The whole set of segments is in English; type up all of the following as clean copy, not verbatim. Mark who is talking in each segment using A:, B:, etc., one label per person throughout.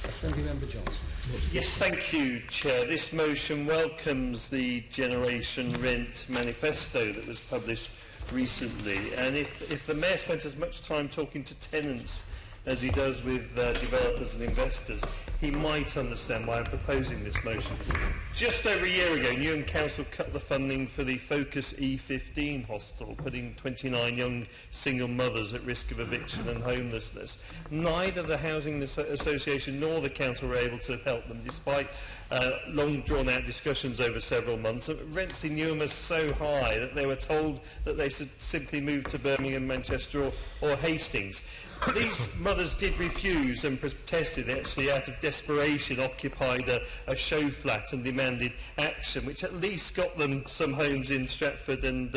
A: Assembly Member Johnson.
B: Yes, thank you, Chair. This motion welcomes the Generation Rent manifesto that was published recently, and if the Mayor spent as much time talking to tenants as he does with developers and investors, he might understand why I'm proposing this motion. Just over a year ago, Newham Council cut the funding for the Focus E15 hostel, putting 29 young single mothers at risk of eviction and homelessness. Neither the Housing Association nor the Council were able to help them, despite long drawn-out discussions over several months. Rents in Newham are so high that they were told that they should simply move to Birmingham, Manchester or Hastings. These mothers did refuse and protested. They actually, out of desperation, occupied a show flat and demanded action, which at least got them some homes in Stratford and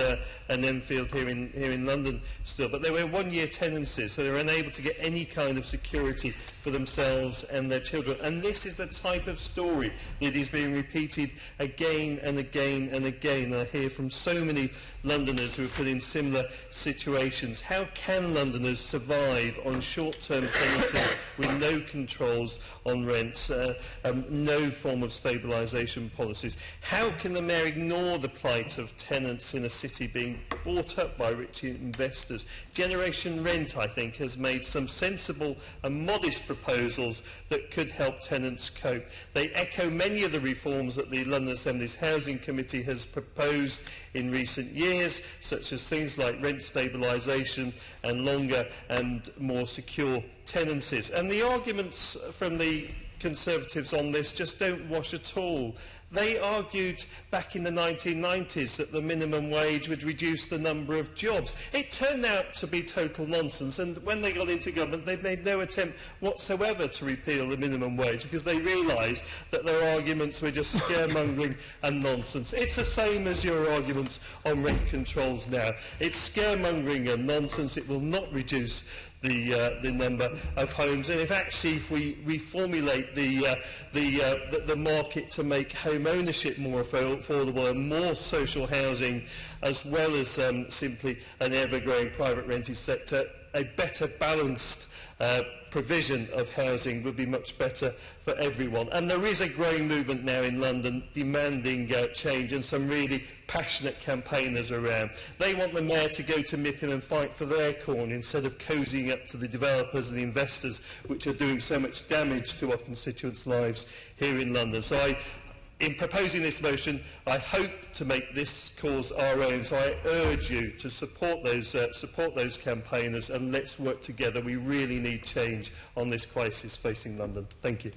B: Enfield here in London still. But they were one-year tenancies, so they were unable to get any kind of security for themselves and their children. And this is the type of story that is being repeated again and again and again. I hear from so many Londoners who are put in similar situations. How can Londoners survive on short-term tenancies with no controls on rents, no form of stabilisation policies? How can the Mayor ignore the plight of tenants in a city being bought up by rich investors? Generation Rent, I think, has made some sensible and modest proposals that could help tenants cope. They echo many of the reforms that the London Assembly's Housing Committee has proposed in recent years, such as things like rent stabilisation and longer and more secure tenancies. And the arguments from the Conservatives on this just don't wash at all. They argued back in the 1990s that the minimum wage would reduce the number of jobs. It turned out to be total nonsense, and when they got into government, they made no attempt whatsoever to repeal the minimum wage because they realised that their arguments were just scaremongering and nonsense. It's the same as your arguments on rent controls now. It's scaremongering and nonsense. It will not reduce the number of homes, and if we reformulate the market to make home ownership more affordable and more social housing, as well as simply an ever-growing private rented sector, a better balanced provision of housing would be much better for everyone. And there is a growing movement now in London demanding change, and some really passionate campaigners around. They want the Mayor to go to MIPIM and fight for their corner instead of cozying up to the developers and the investors which are doing so much damage to our constituents' lives here in London. So in proposing this motion, I hope to make this cause our own. So I urge you to support those campaigners, and let's work together. We really need change on this crisis facing London. Thank you.